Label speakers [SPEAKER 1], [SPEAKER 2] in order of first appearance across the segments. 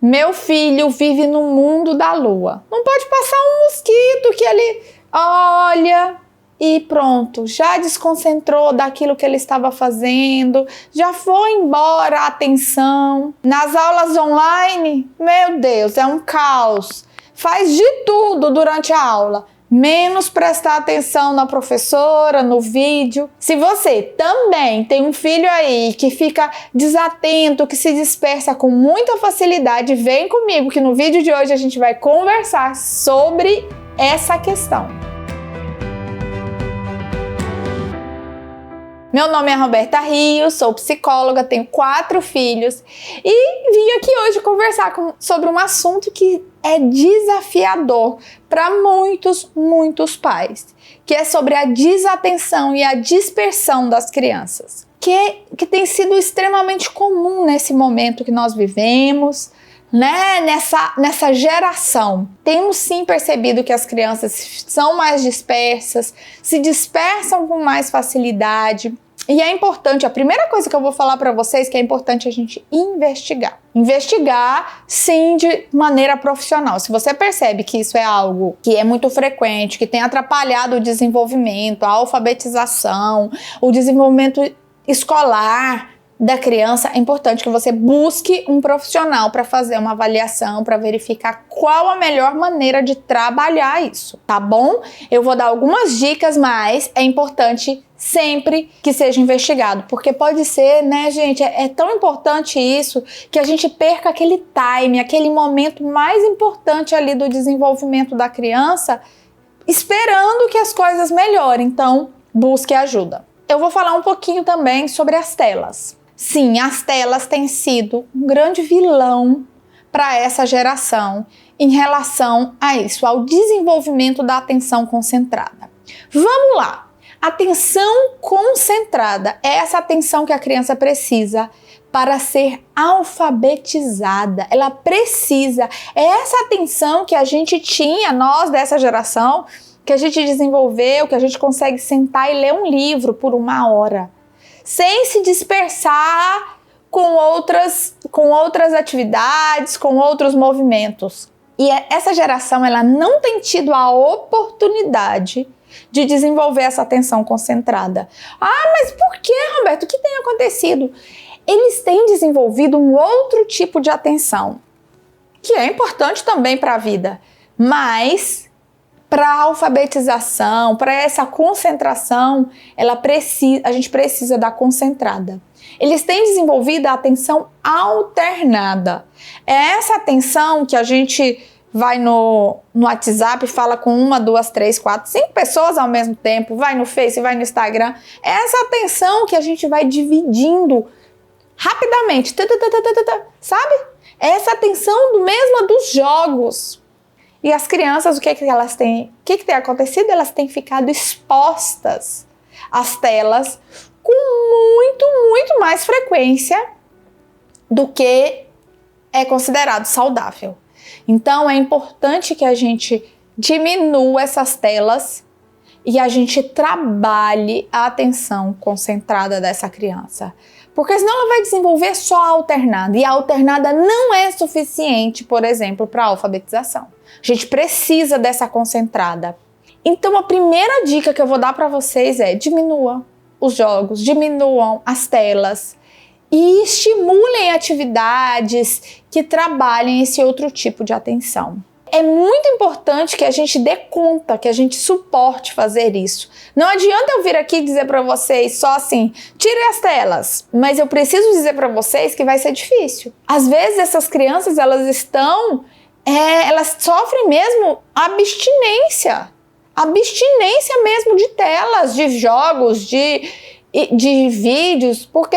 [SPEAKER 1] Meu filho vive no mundo da lua. Não pode passar um mosquito que ele olha e pronto, já desconcentrou daquilo que ele estava fazendo, já foi embora a atenção. Nas aulas online, meu Deus, é um caos. Faz de tudo durante a aula, menos prestar atenção na professora, no vídeo. Se você também tem um filho aí que fica desatento, que se dispersa com muita facilidade, vem comigo que no vídeo de hoje a gente vai conversar sobre essa questão. Meu nome é Roberta Rios, sou psicóloga, tenho 4 filhos e vim aqui hoje conversar sobre um assunto que é desafiador para muitos pais, que é sobre a desatenção e a dispersão das crianças, que tem sido extremamente comum nesse momento que nós vivemos, né? Nessa geração. Temos sim percebido que as crianças são mais dispersas, se dispersam com mais facilidade. E é importante, a primeira coisa que eu vou falar para vocês, que é importante a gente investigar. Investigar, sim, de maneira profissional. Se você percebe que isso é algo que é muito frequente, que tem atrapalhado o desenvolvimento, a alfabetização, o desenvolvimento escolar da criança, é importante que você busque um profissional para fazer uma avaliação, para verificar qual a melhor maneira de trabalhar isso, tá bom? Eu vou dar algumas dicas, mas é importante sempre que seja investigado, porque pode ser, né, gente, é tão importante isso que a gente perca aquele time, aquele momento mais importante ali do desenvolvimento da criança, esperando que as coisas melhorem. Então, busque ajuda. Eu vou falar um pouquinho também sobre as telas. Sim, as telas têm sido um grande vilão para essa geração em relação a isso, ao desenvolvimento da atenção concentrada. Vamos lá! Atenção concentrada é essa atenção que a criança precisa para ser alfabetizada. Ela precisa, é essa atenção que a gente tinha, nós dessa geração, que a gente desenvolveu, que a gente consegue sentar e ler um livro por 1 hora, sem se dispersar com outras atividades, com outros movimentos. E essa geração, ela não tem tido a oportunidade de desenvolver essa atenção concentrada. Ah, mas por que, Roberto? O que tem acontecido? Eles têm desenvolvido um outro tipo de atenção, que é importante também para a vida, mas para a alfabetização, para essa concentração, a gente precisa da concentrada. Eles têm desenvolvido a atenção alternada. É essa atenção que a gente vai no WhatsApp e fala com 1, 2, 3, 4, 5 pessoas ao mesmo tempo, vai no Face, vai no Instagram. É essa atenção que a gente vai dividindo rapidamente, sabe? É essa atenção do mesmo dos jogos. E as crianças, o que elas têm? O que tem acontecido? Elas têm ficado expostas às telas com muito mais frequência do que é considerado saudável. Então, é importante que a gente diminua essas telas e a gente trabalhe a atenção concentrada dessa criança. Porque senão ela vai desenvolver só a alternada. E a alternada não é suficiente, por exemplo, para a alfabetização. A gente precisa dessa concentrada. Então, a primeira dica que eu vou dar para vocês é: diminua os jogos, diminuam as telas e estimulem atividades que trabalhem esse outro tipo de atenção. É muito importante que a gente dê conta, que a gente suporte fazer isso. Não adianta eu vir aqui dizer para vocês só assim, tire as telas, mas eu preciso dizer para vocês que vai ser difícil. Às vezes essas crianças, elas sofrem mesmo abstinência mesmo de telas, de jogos, de vídeos, porque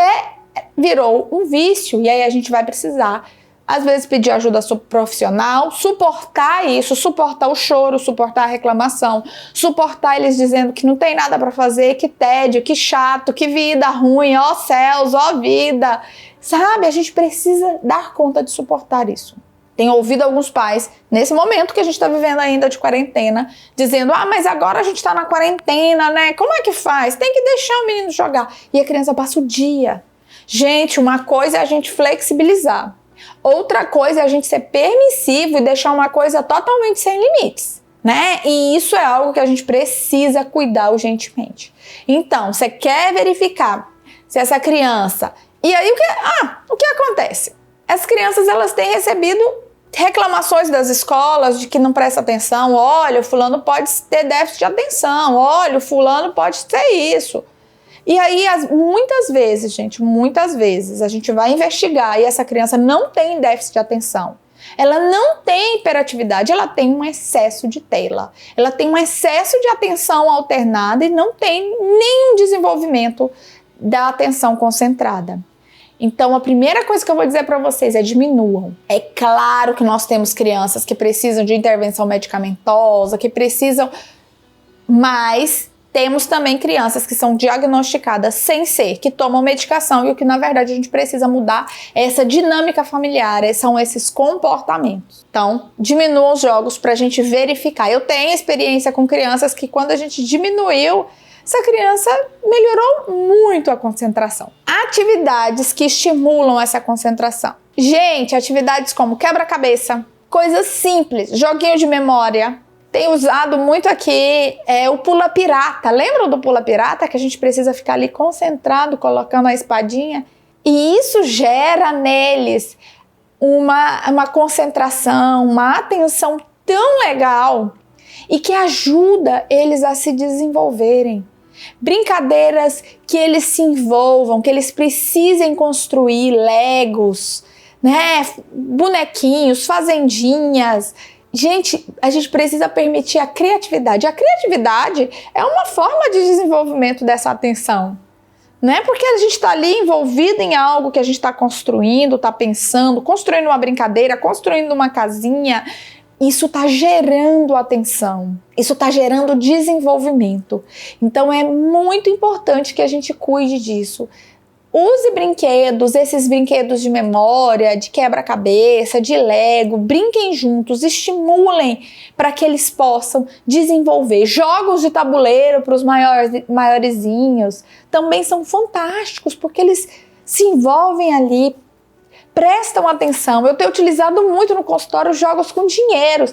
[SPEAKER 1] virou um vício e aí a gente vai precisar, às vezes, pedir ajuda profissional, suportar isso, suportar o choro, suportar a reclamação, suportar eles dizendo que não tem nada para fazer, que tédio, que chato, que vida ruim, ó céus, ó vida, sabe? A gente precisa dar conta de suportar isso. Tenho ouvido alguns pais, nesse momento que a gente está vivendo ainda de quarentena, dizendo: ah, mas agora a gente está na quarentena, né? Como é que faz? Tem que deixar o menino jogar. E a criança passa o dia. Gente, uma coisa é a gente flexibilizar. Outra coisa é a gente ser permissivo e deixar uma coisa totalmente sem limites, né? E isso é algo que a gente precisa cuidar urgentemente. Então, você quer verificar se essa criança... E aí, o que acontece? As crianças, elas têm recebido reclamações das escolas de que não presta atenção. Olha, o fulano pode ter déficit de atenção. Olha, o fulano pode ter isso. E aí, muitas vezes, gente, muitas vezes, a gente vai investigar e essa criança não tem déficit de atenção. Ela não tem hiperatividade, ela tem um excesso de tela. Ela tem um excesso de atenção alternada e não tem nenhum desenvolvimento da atenção concentrada. Então, a primeira coisa que eu vou dizer para vocês é diminuam. É claro que nós temos crianças que precisam de intervenção medicamentosa, que precisam, mas temos também crianças que são diagnosticadas sem ser, que tomam medicação e o que na verdade a gente precisa mudar é essa dinâmica familiar, são esses comportamentos. Então, diminuam os jogos para a gente verificar. Eu tenho experiência com crianças que quando a gente diminuiu, essa criança melhorou muito a concentração. Atividades que estimulam essa concentração. Gente, atividades como quebra-cabeça, coisas simples, joguinho de memória. Tenho usado muito aqui o pula-pirata. Lembram do pula-pirata? Que a gente precisa ficar ali concentrado, colocando a espadinha. E isso gera neles uma concentração, uma atenção tão legal e que ajuda eles a se desenvolverem. Brincadeiras que eles se envolvam, que eles precisem construir legos, né? Bonequinhos, fazendinhas. Gente, a gente precisa permitir a criatividade. A criatividade é uma forma de desenvolvimento dessa atenção, né? Porque a gente está ali envolvido em algo que a gente está construindo, está pensando, construindo uma brincadeira, construindo uma casinha. Isso está gerando atenção, isso está gerando desenvolvimento. Então é muito importante que a gente cuide disso. Use brinquedos, esses brinquedos de memória, de quebra-cabeça, de Lego, brinquem juntos, estimulem para que eles possam desenvolver. Jogos de tabuleiro para os maiorzinhos também são fantásticos, porque eles se envolvem ali, prestam atenção. Eu tenho utilizado muito no consultório jogos com dinheiros,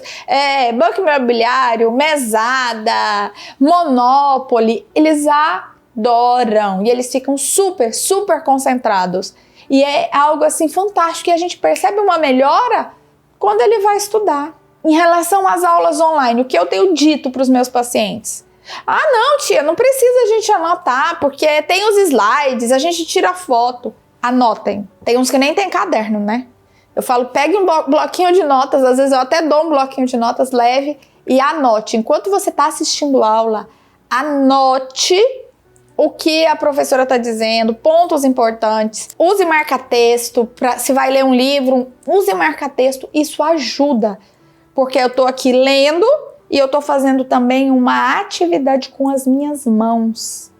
[SPEAKER 1] banco imobiliário, mesada, Monopoly, eles adoram e eles ficam super, super concentrados. E é algo assim fantástico e a gente percebe uma melhora quando ele vai estudar. Em relação às aulas online, o que eu tenho dito para os meus pacientes? Ah, não, tia, não precisa a gente anotar, porque tem os slides, a gente tira foto. Anotem. Tem uns que nem tem caderno, né? Eu falo, pegue um bloquinho de notas, às vezes eu até dou um bloquinho de notas, leve e anote. Enquanto você está assistindo aula, anote o que a professora está dizendo, pontos importantes. Use marca-texto, se vai ler um livro, use marca-texto, isso ajuda. Porque eu estou aqui lendo e eu estou fazendo também uma atividade com as minhas mãos.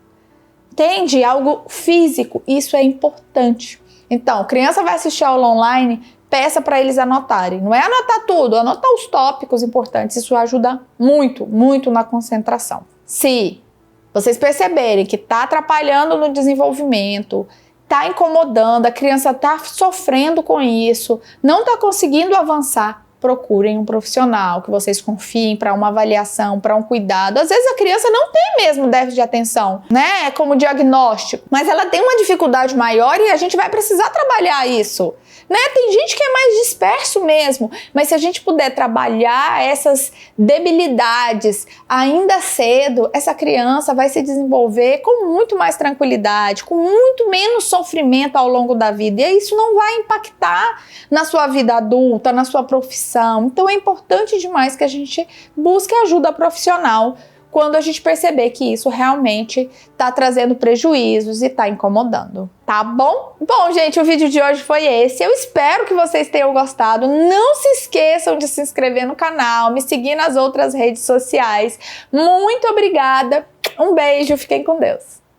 [SPEAKER 1] Entende? Algo físico, isso é importante. Então, criança vai assistir aula online, peça para eles anotarem. Não é anotar tudo, anotar os tópicos importantes. Isso ajuda muito, muito na concentração. Se vocês perceberem que está atrapalhando no desenvolvimento, está incomodando, a criança está sofrendo com isso, não está conseguindo avançar, procurem um profissional que vocês confiem para uma avaliação, para um cuidado. Às vezes a criança não tem mesmo déficit de atenção, né? Como diagnóstico, mas ela tem uma dificuldade maior e a gente vai precisar trabalhar isso, né? Tem gente que é mais disperso mesmo, mas se a gente puder trabalhar essas debilidades ainda cedo, essa criança vai se desenvolver com muito mais tranquilidade, com muito menos sofrimento ao longo da vida. E isso não vai impactar na sua vida adulta, na sua profissão. Então é importante demais que a gente busque ajuda profissional quando a gente perceber que isso realmente está trazendo prejuízos e está incomodando, tá bom? Bom, gente, o vídeo de hoje foi esse. Eu espero que vocês tenham gostado. Não se esqueçam de se inscrever no canal, me seguir nas outras redes sociais. Muito obrigada, um beijo, fiquem com Deus.